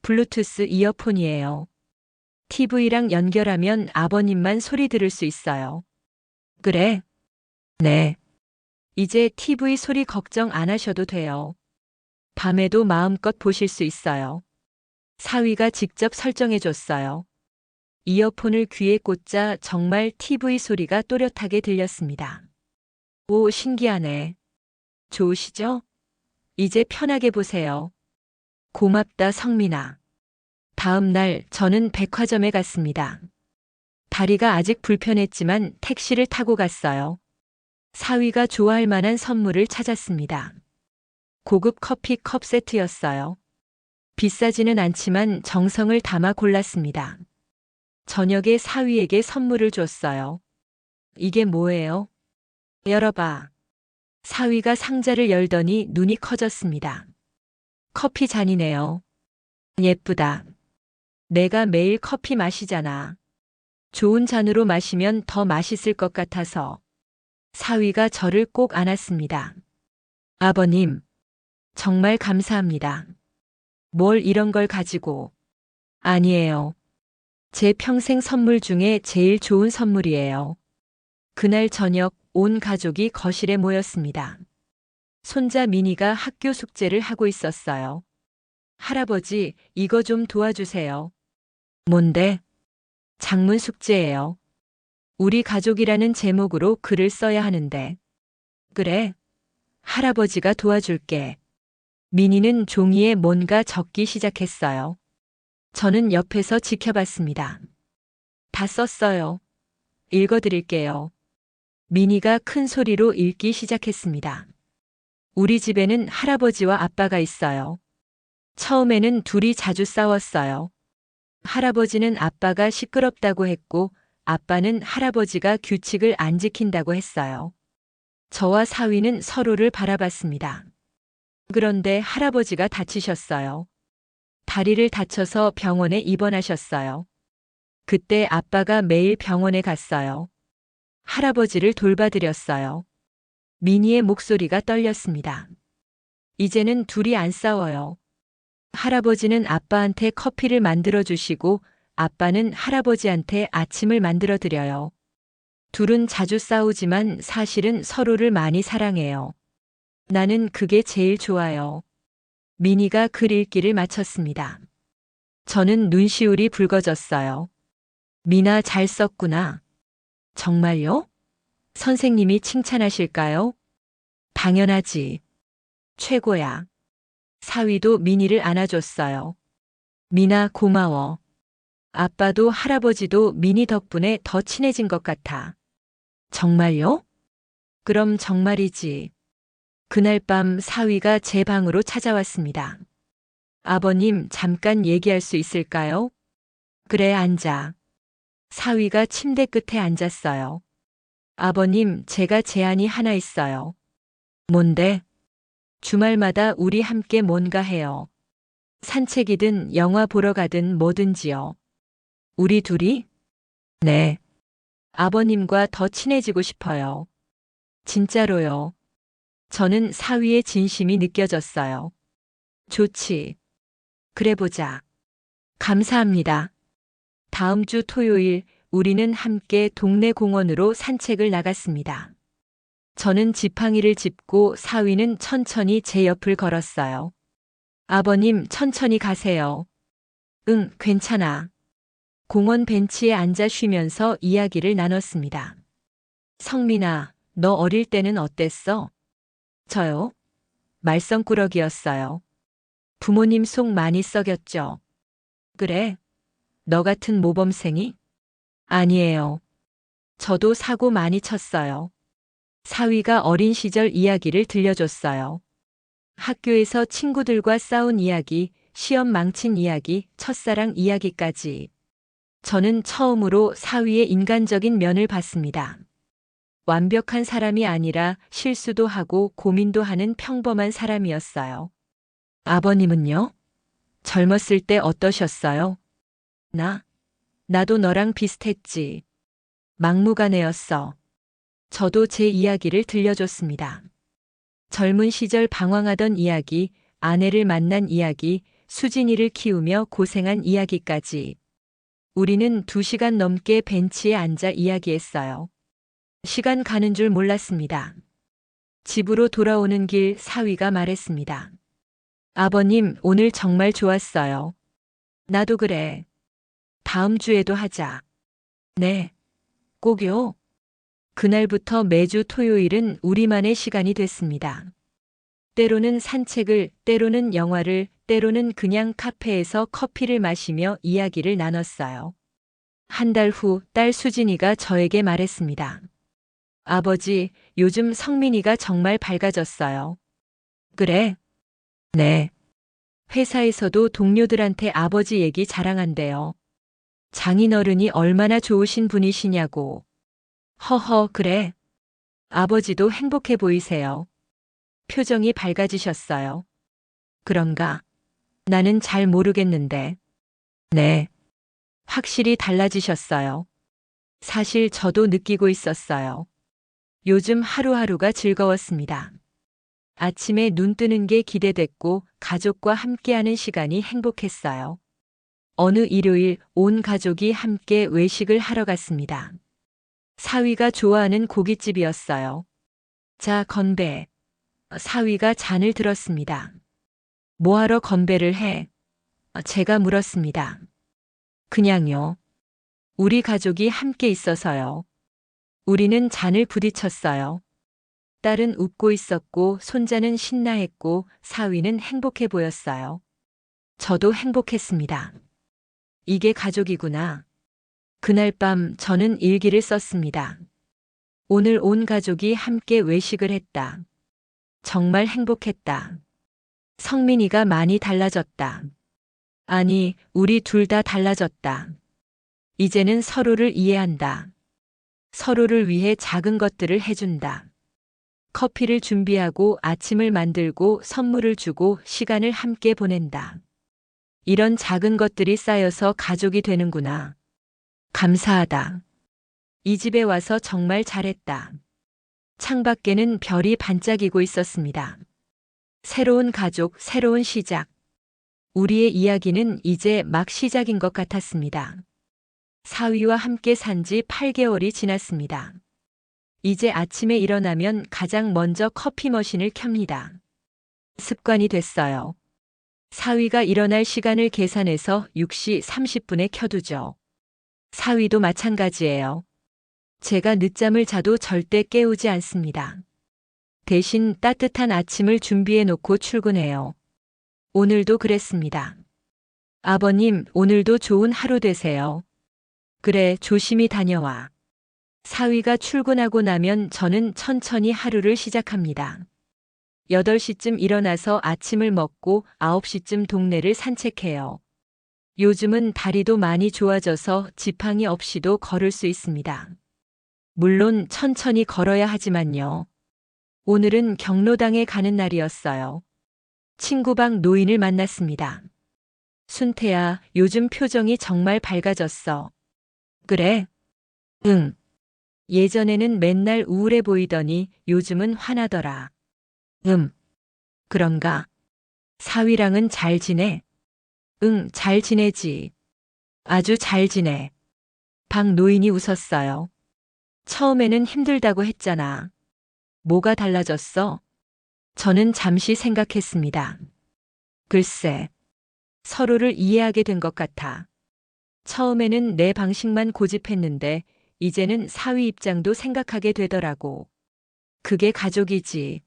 블루투스 이어폰이에요. TV랑 연결하면 아버님만 소리 들을 수 있어요. 그래? 네. 이제 TV 소리 걱정 안 하셔도 돼요. 밤에도 마음껏 보실 수 있어요. 사위가 직접 설정해 줬어요. 이어폰을 귀에 꽂자 정말 TV 소리가 또렷하게 들렸습니다. 오, 신기하네. 좋으시죠? 이제 편하게 보세요. 고맙다, 성민아. 다음 날 저는 백화점에 갔습니다. 다리가 아직 불편했지만 택시를 타고 갔어요. 사위가 좋아할 만한 선물을 찾았습니다. 고급 커피 컵 세트였어요. 비싸지는 않지만 정성을 담아 골랐습니다. 저녁에 사위에게 선물을 줬어요. 이게 뭐예요? 열어봐. 사위가 상자를 열더니 눈이 커졌습니다. 커피 잔이네요. 예쁘다. 내가 매일 커피 마시잖아. 좋은 잔으로 마시면 더 맛있을 것 같아서. 사위가 저를 꼭 안았습니다. 아버님, 정말 감사합니다. 뭘 이런 걸 가지고. 아니에요. 제 평생 선물 중에 제일 좋은 선물이에요. 그날 저녁 온 가족이 거실에 모였습니다. 손자 미니가 학교 숙제를 하고 있었어요. 할아버지, 이거 좀 도와주세요. 뭔데? 작문 숙제예요. 우리 가족이라는 제목으로 글을 써야 하는데. 그래. 할아버지가 도와줄게. 미니는 종이에 뭔가 적기 시작했어요. 저는 옆에서 지켜봤습니다. 다 썼어요. 읽어드릴게요. 미니가 큰 소리로 읽기 시작했습니다. 우리 집에는 할아버지와 아빠가 있어요. 처음에는 둘이 자주 싸웠어요. 할아버지는 아빠가 시끄럽다고 했고, 아빠는 할아버지가 규칙을 안 지킨다고 했어요. 저와 사위는 서로를 바라봤습니다. 그런데 할아버지가 다치셨어요. 다리를 다쳐서 병원에 입원하셨어요. 그때 아빠가 매일 병원에 갔어요. 할아버지를 돌봐드렸어요. 미니의 목소리가 떨렸습니다. 이제는 둘이 안 싸워요. 할아버지는 아빠한테 커피를 만들어 주시고 아빠는 할아버지한테 아침을 만들어 드려요. 둘은 자주 싸우지만 사실은 서로를 많이 사랑해요. 나는 그게 제일 좋아요. 미니가 글 읽기를 마쳤습니다. 저는 눈시울이 붉어졌어요. 미나 잘 썼구나. 정말요? 선생님이 칭찬하실까요? 당연하지. 최고야. 사위도 미니를 안아줬어요. 미나 고마워. 아빠도 할아버지도 미니 덕분에 더 친해진 것 같아. 정말요? 그럼 정말이지. 그날 밤 사위가 제 방으로 찾아왔습니다. 아버님, 잠깐 얘기할 수 있을까요? 그래, 앉아. 사위가 침대 끝에 앉았어요. 아버님, 제가 제안이 하나 있어요. 뭔데? 주말마다 우리 함께 뭔가 해요. 산책이든 영화 보러 가든 뭐든지요. 우리 둘이? 네. 아버님과 더 친해지고 싶어요. 진짜로요. 저는 사위의 진심이 느껴졌어요. 좋지. 그래 보자. 감사합니다. 다음 주 토요일 우리는 함께 동네 공원으로 산책을 나갔습니다. 저는 지팡이를 짚고 사위는 천천히 제 옆을 걸었어요. 아버님, 천천히 가세요. 응, 괜찮아. 공원 벤치에 앉아 쉬면서 이야기를 나눴습니다. 성민아, 너 어릴 때는 어땠어? 저요? 말썽꾸러기였어요. 부모님 속 많이 썩였죠. 그래? 너 같은 모범생이? 아니에요. 저도 사고 많이 쳤어요. 사위가 어린 시절 이야기를 들려줬어요. 학교에서 친구들과 싸운 이야기, 시험 망친 이야기, 첫사랑 이야기까지. 저는 처음으로 사위의 인간적인 면을 봤습니다. 완벽한 사람이 아니라 실수도 하고 고민도 하는 평범한 사람이었어요. 아버님은요? 젊었을 때 어떠셨어요? 나도 너랑 비슷했지. 막무가내였어. 저도 제 이야기를 들려줬습니다. 젊은 시절 방황하던 이야기, 아내를 만난 이야기, 수진이를 키우며 고생한 이야기까지. 우리는 2시간 넘게 벤치에 앉아 이야기했어요. 시간 가는 줄 몰랐습니다. 집으로 돌아오는 길 사위가 말했습니다. 아버님, 오늘 정말 좋았어요. 나도 그래. 다음 주에도 하자. 네. 꼭요. 그날부터 매주 토요일은 우리만의 시간이 됐습니다. 때로는 산책을, 때로는 영화를, 때로는 그냥 카페에서 커피를 마시며 이야기를 나눴어요. 한 달 후 딸 수진이가 저에게 말했습니다. 아버지, 요즘 성민이가 정말 밝아졌어요. 그래? 네. 회사에서도 동료들한테 아버지 얘기 자랑한대요. 장인어른이 얼마나 좋으신 분이시냐고. 허허, 그래. 아버지도 행복해 보이세요. 표정이 밝아지셨어요. 그런가? 나는 잘 모르겠는데. 네. 확실히 달라지셨어요. 사실 저도 느끼고 있었어요. 요즘 하루하루가 즐거웠습니다. 아침에 눈 뜨는 게 기대됐고 가족과 함께하는 시간이 행복했어요. 어느 일요일 온 가족이 함께 외식을 하러 갔습니다. 사위가 좋아하는 고깃집이었어요. 자, 건배. 사위가 잔을 들었습니다. 뭐하러 건배를 해? 제가 물었습니다. 그냥요. 우리 가족이 함께 있어서요. 우리는 잔을 부딪혔어요. 딸은 웃고 있었고 손자는 신나했고 사위는 행복해 보였어요. 저도 행복했습니다. 이게 가족이구나. 그날 밤 저는 일기를 썼습니다. 오늘 온 가족이 함께 외식을 했다. 정말 행복했다. 성민이가 많이 달라졌다. 아니, 우리 둘 다 달라졌다. 이제는 서로를 이해한다. 서로를 위해 작은 것들을 해준다. 커피를 준비하고 아침을 만들고 선물을 주고 시간을 함께 보낸다. 이런 작은 것들이 쌓여서 가족이 되는구나. 감사하다. 이 집에 와서 정말 잘했다. 창밖에는 별이 반짝이고 있었습니다. 새로운 가족, 새로운 시작. 우리의 이야기는 이제 막 시작인 것 같았습니다. 사위와 함께 산 지 8개월이 지났습니다. 이제 아침에 일어나면 가장 먼저 커피 머신을 켭니다. 습관이 됐어요. 사위가 일어날 시간을 계산해서 6시 30분에 켜두죠. 사위도 마찬가지예요. 제가 늦잠을 자도 절대 깨우지 않습니다. 대신 따뜻한 아침을 준비해 놓고 출근해요. 오늘도 그랬습니다. 아버님, 오늘도 좋은 하루 되세요. 그래, 조심히 다녀와. 사위가 출근하고 나면 저는 천천히 하루를 시작합니다. 8시쯤 일어나서 아침을 먹고 9시쯤 동네를 산책해요. 요즘은 다리도 많이 좋아져서 지팡이 없이도 걸을 수 있습니다. 물론 천천히 걸어야 하지만요. 오늘은 경로당에 가는 날이었어요. 친구방 노인을 만났습니다. 순태야, 요즘 표정이 정말 밝아졌어. 그래? 응. 예전에는 맨날 우울해 보이더니 요즘은 화나더라. 그런가? 사위랑은 잘 지내? 응, 잘 지내지. 아주 잘 지내. 박 노인이 웃었어요. 처음에는 힘들다고 했잖아. 뭐가 달라졌어? 저는 잠시 생각했습니다. 글쎄, 서로를 이해하게 된 것 같아. 처음에는 내 방식만 고집했는데 이제는 사위 입장도 생각하게 되더라고. 그게 가족이지.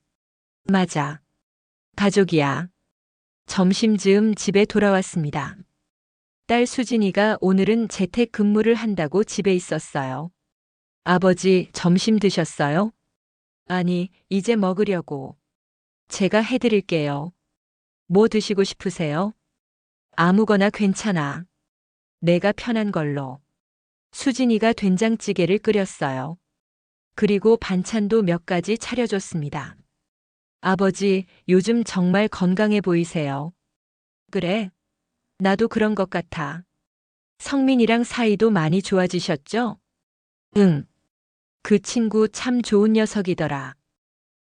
맞아. 가족이야. 점심즈음 집에 돌아왔습니다. 딸 수진이가 오늘은 재택 근무를 한다고 집에 있었어요. 아버지, 점심 드셨어요? 아니, 이제 먹으려고. 제가 해드릴게요. 뭐 드시고 싶으세요? 아무거나 괜찮아. 내가 편한 걸로. 수진이가 된장찌개를 끓였어요. 그리고 반찬도 몇 가지 차려줬습니다. 아버지, 요즘 정말 건강해 보이세요. 그래, 나도 그런 것 같아. 성민이랑 사이도 많이 좋아지셨죠? 응, 그 친구 참 좋은 녀석이더라.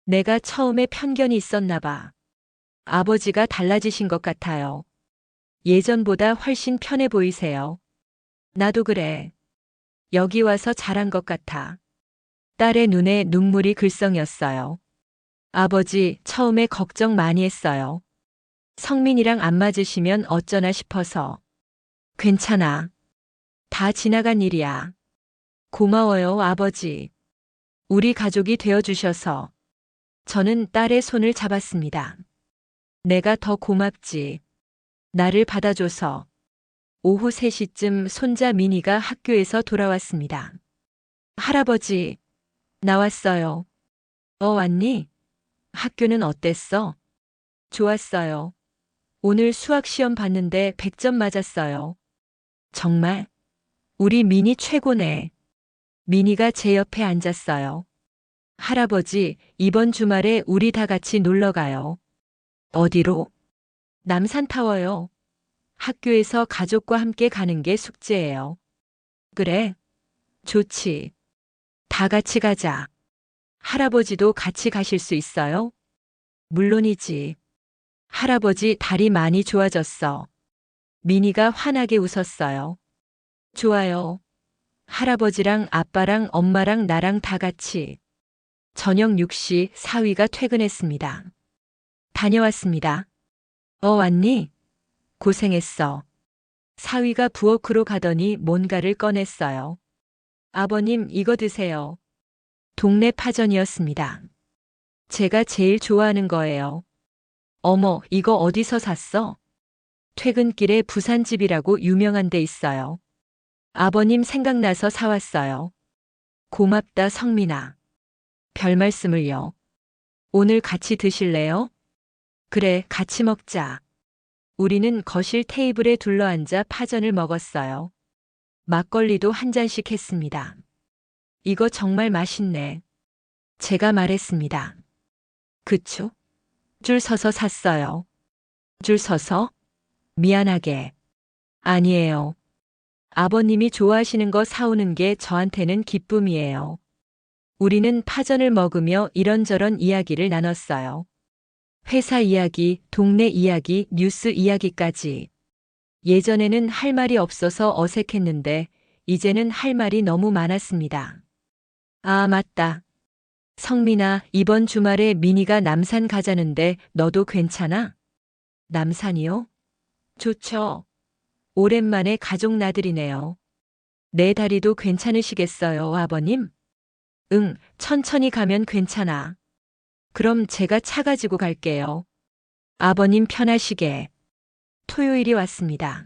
내가 처음에 편견이 있었나 봐. 아버지가 달라지신 것 같아요. 예전보다 훨씬 편해 보이세요. 나도 그래. 여기 와서 잘한 것 같아. 딸의 눈에 눈물이 글썽였어요. 아버지, 처음에 걱정 많이 했어요. 성민이랑 안 맞으시면 어쩌나 싶어서. 괜찮아. 다 지나간 일이야. 고마워요, 아버지. 우리 가족이 되어주셔서. 저는 딸의 손을 잡았습니다. 내가 더 고맙지. 나를 받아줘서. 오후 3시쯤 손자 미니가 학교에서 돌아왔습니다. 할아버지, 나왔어요. 왔니? 학교는 어땠어? 좋았어요. 오늘 수학 시험 봤는데 100점 맞았어요. 정말? 우리 미니 최고네. 미니가 제 옆에 앉았어요. 할아버지, 이번 주말에 우리 다 같이 놀러 가요. 어디로? 남산타워요. 학교에서 가족과 함께 가는 게 숙제예요. 그래? 좋지. 다 같이 가자. 할아버지도 같이 가실 수 있어요? 물론이지. 할아버지 다리 많이 좋아졌어. 미니가 환하게 웃었어요. 좋아요. 할아버지랑 아빠랑 엄마랑 나랑 다 같이. 저녁 6시 사위가 퇴근했습니다. 다녀왔습니다. 왔니? 고생했어. 사위가 부엌으로 가더니 뭔가를 꺼냈어요. 아버님, 이거 드세요. 동네 파전이었습니다. 제가 제일 좋아하는 거예요. 어머, 이거 어디서 샀어? 퇴근길에 부산집이라고 유명한 데 있어요. 아버님 생각나서 사왔어요. 고맙다, 성민아. 별 말씀을요. 오늘 같이 드실래요? 그래, 같이 먹자. 우리는 거실 테이블에 둘러앉아 파전을 먹었어요. 막걸리도 한 잔씩 했습니다. 이거 정말 맛있네. 제가 말했습니다. 그쵸? 줄 서서 샀어요. 줄 서서? 미안하게. 아니에요. 아버님이 좋아하시는 거 사오는 게 저한테는 기쁨이에요. 우리는 파전을 먹으며 이런저런 이야기를 나눴어요. 회사 이야기, 동네 이야기, 뉴스 이야기까지. 예전에는 할 말이 없어서 어색했는데 이제는 할 말이 너무 많았습니다. 아, 맞다. 성민아, 이번 주말에 미니가 남산 가자는데 너도 괜찮아? 남산이요? 좋죠. 오랜만에 가족 나들이네요. 내 다리도 괜찮으시겠어요, 아버님? 응, 천천히 가면 괜찮아. 그럼 제가 차 가지고 갈게요. 아버님 편하시게. 토요일이 왔습니다.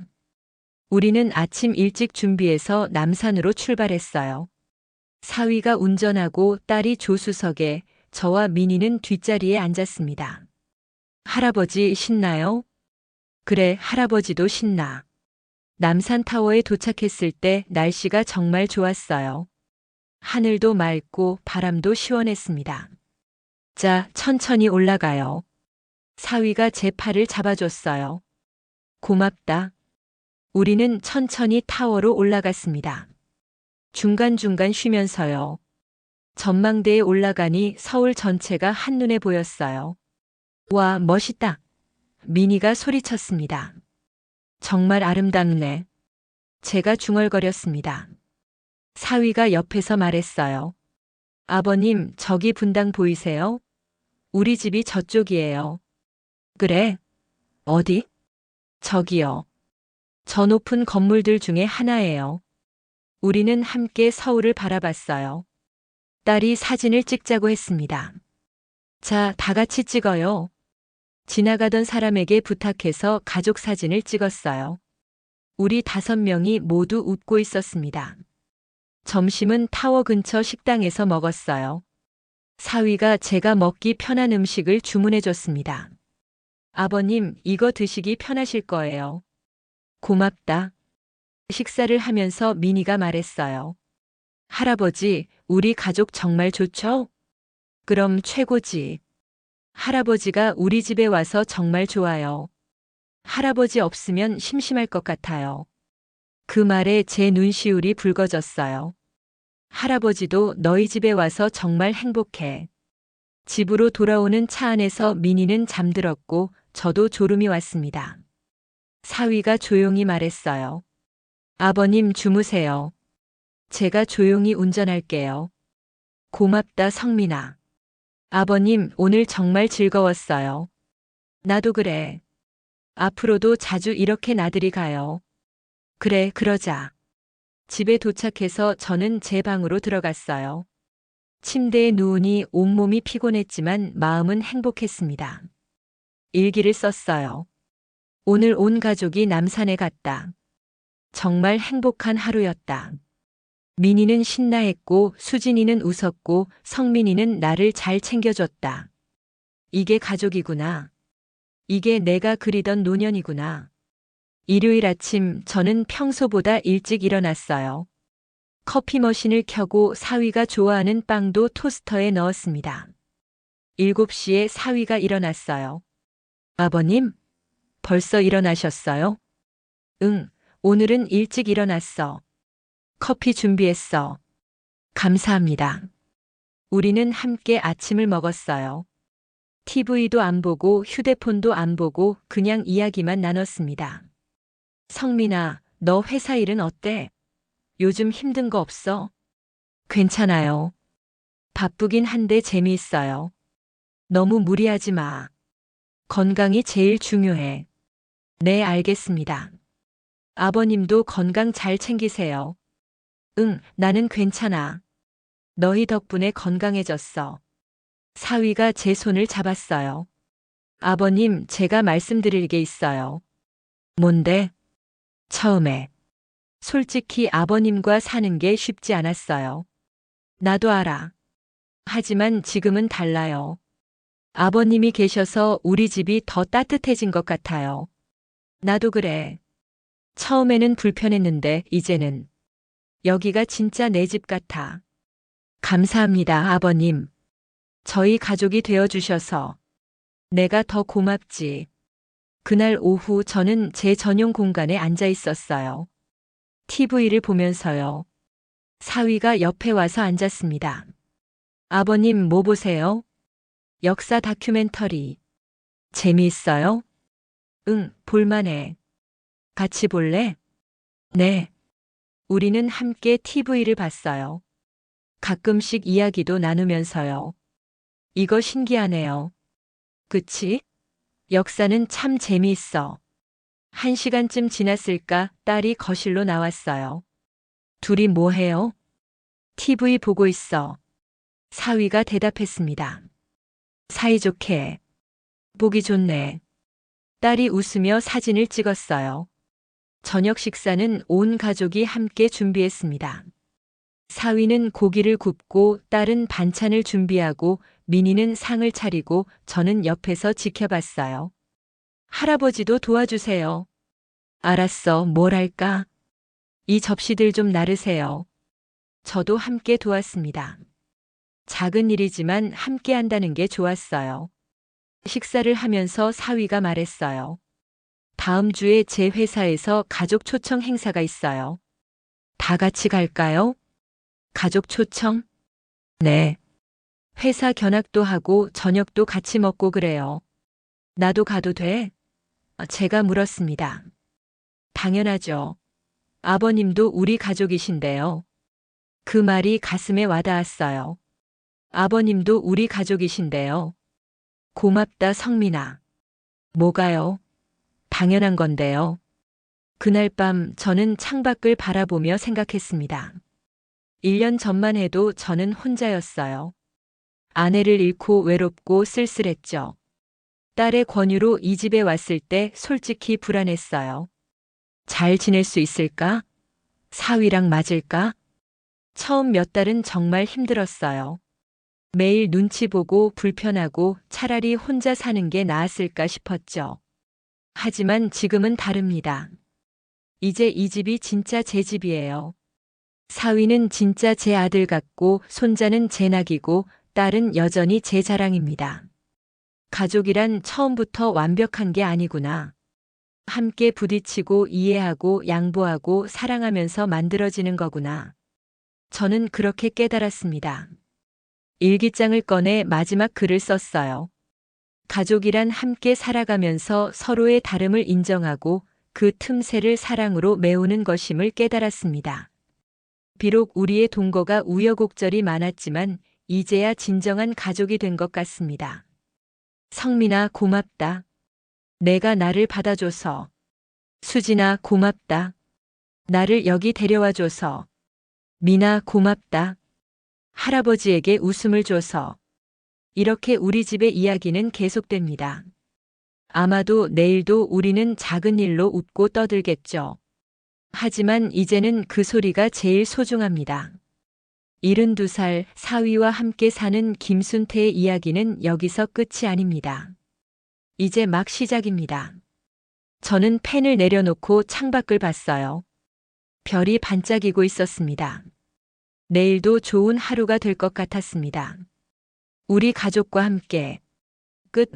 우리는 아침 일찍 준비해서 남산으로 출발했어요. 사위가 운전하고 딸이 조수석에, 저와 미니는 뒷자리에 앉았습니다. 할아버지 신나요? 그래, 할아버지도 신나. 남산타워에 도착했을 때 날씨가 정말 좋았어요. 하늘도 맑고 바람도 시원했습니다. 자, 천천히 올라가요. 사위가 제 팔을 잡아줬어요. 고맙다. 우리는 천천히 타워로 올라갔습니다. 중간중간 쉬면서요. 전망대에 올라가니 서울 전체가 한눈에 보였어요. 와, 멋있다. 미니가 소리쳤습니다. 정말 아름답네. 제가 중얼거렸습니다. 사위가 옆에서 말했어요. 아버님, 저기 분당 보이세요? 우리 집이 저쪽이에요. 그래? 어디? 저기요. 저 높은 건물들 중에 하나예요. 우리는 함께 서울을 바라봤어요. 딸이 사진을 찍자고 했습니다. 자, 다 같이 찍어요. 지나가던 사람에게 부탁해서 가족 사진을 찍었어요. 우리 5명이 모두 웃고 있었습니다. 점심은 타워 근처 식당에서 먹었어요. 사위가 제가 먹기 편한 음식을 주문해 줬습니다. 아버님, 이거 드시기 편하실 거예요. 고맙다. 식사를 하면서 미니가 말했어요. 할아버지, 우리 가족 정말 좋죠? 그럼 최고지. 할아버지가 우리 집에 와서 정말 좋아요. 할아버지 없으면 심심할 것 같아요. 그 말에 제 눈시울이 붉어졌어요. 할아버지도 너희 집에 와서 정말 행복해. 집으로 돌아오는 차 안에서 민희는 잠들었고 저도 졸음이 왔습니다. 사위가 조용히 말했어요. 아버님 주무세요. 제가 조용히 운전할게요. 고맙다 성민아. 아버님 오늘 정말 즐거웠어요. 나도 그래. 앞으로도 자주 이렇게 나들이 가요. 그래, 그러자. 집에 도착해서 저는 제 방으로 들어갔어요. 침대에 누우니 온몸이 피곤했지만 마음은 행복했습니다. 일기를 썼어요. 오늘 온 가족이 남산에 갔다. 정말 행복한 하루였다. 민희는 신나했고 수진이는 웃었고 성민이는 나를 잘 챙겨줬다. 이게 가족이구나. 이게 내가 그리던 노년이구나. 일요일 아침 저는 평소보다 일찍 일어났어요. 커피 머신을 켜고 사위가 좋아하는 빵도 토스터에 넣었습니다. 7시에 사위가 일어났어요. 아버님, 벌써 일어나셨어요? 응, 오늘은 일찍 일어났어. 커피 준비했어. 감사합니다. 우리는 함께 아침을 먹었어요. TV도 안 보고 휴대폰도 안 보고 그냥 이야기만 나눴습니다. 성민아, 너 회사 일은 어때? 요즘 힘든 거 없어? 괜찮아요. 바쁘긴 한데 재미있어요. 너무 무리하지 마. 건강이 제일 중요해. 네, 알겠습니다. 아버님도 건강 잘 챙기세요. 응, 나는 괜찮아. 너희 덕분에 건강해졌어. 사위가 제 손을 잡았어요. 아버님, 제가 말씀드릴 게 있어요. 뭔데? 처음에. 솔직히 아버님과 사는 게 쉽지 않았어요. 나도 알아. 하지만 지금은 달라요. 아버님이 계셔서 우리 집이 더 따뜻해진 것 같아요. 나도 그래. 처음에는 불편했는데 이제는 여기가 진짜 내 집 같아. 감사합니다, 아버님. 저희 가족이 되어주셔서 내가 더 고맙지. 그날 오후 저는 제 전용 공간에 앉아 있었어요. TV를 보면서요. 사위가 옆에 와서 앉았습니다. 아버님 뭐 보세요? 역사 다큐멘터리. 재미있어요? 응, 볼만해. 같이 볼래? 네. 우리는 함께 TV를 봤어요. 가끔씩 이야기도 나누면서요. 이거 신기하네요. 그치? 역사는 참 재미있어. 1시간쯤 지났을까 딸이 거실로 나왔어요. 둘이 뭐 해요? TV 보고 있어. 사위가 대답했습니다. 사이좋게. 보기 좋네. 딸이 웃으며 사진을 찍었어요. 저녁 식사는 온 가족이 함께 준비했습니다. 사위는 고기를 굽고 딸은 반찬을 준비하고 민희는 상을 차리고 저는 옆에서 지켜봤어요. 할아버지도 도와주세요. 알았어, 뭘 할까? 이 접시들 좀 나르세요. 저도 함께 도왔습니다. 작은 일이지만 함께 한다는 게 좋았어요. 식사를 하면서 사위가 말했어요. 다음 주에 제 회사에서 가족 초청 행사가 있어요. 다 같이 갈까요? 가족 초청? 네. 회사 견학도 하고 저녁도 같이 먹고 그래요. 나도 가도 돼? 제가 물었습니다. 당연하죠. 아버님도 우리 가족이신데요. 그 말이 가슴에 와닿았어요. 아버님도 우리 가족이신데요. 고맙다 성민아. 뭐가요? 당연한 건데요. 그날 밤 저는 창밖을 바라보며 생각했습니다. 1년 전만 해도 저는 혼자였어요. 아내를 잃고 외롭고 쓸쓸했죠. 딸의 권유로 이 집에 왔을 때 솔직히 불안했어요. 잘 지낼 수 있을까? 사위랑 맞을까? 처음 몇 달은 정말 힘들었어요. 매일 눈치 보고 불편하고 차라리 혼자 사는 게 나았을까 싶었죠. 하지만 지금은 다릅니다. 이제 이 집이 진짜 제 집이에요. 사위는 진짜 제 아들 같고 손자는 제 낙이고 딸은 여전히 제 자랑입니다. 가족이란 처음부터 완벽한 게 아니구나. 함께 부딪히고 이해하고 양보하고 사랑하면서 만들어지는 거구나. 저는 그렇게 깨달았습니다. 일기장을 꺼내 마지막 글을 썼어요. 가족이란 함께 살아가면서 서로의 다름을 인정하고 그 틈새를 사랑으로 메우는 것임을 깨달았습니다. 비록 우리의 동거가 우여곡절이 많았지만 이제야 진정한 가족이 된 것 같습니다. 성민아 고맙다. 내가 나를 받아줘서. 수진아 고맙다. 나를 여기 데려와줘서. 미나 고맙다. 할아버지에게 웃음을 줘서. 이렇게 우리 집의 이야기는 계속됩니다. 아마도 내일도 우리는 작은 일로 웃고 떠들겠죠. 하지만 이제는 그 소리가 제일 소중합니다. 72살 사위와 함께 사는 김순태의 이야기는 여기서 끝이 아닙니다. 이제 막 시작입니다. 저는 펜을 내려놓고 창밖을 봤어요. 별이 반짝이고 있었습니다. 내일도 좋은 하루가 될 것 같았습니다. 우리 가족과 함께 끝.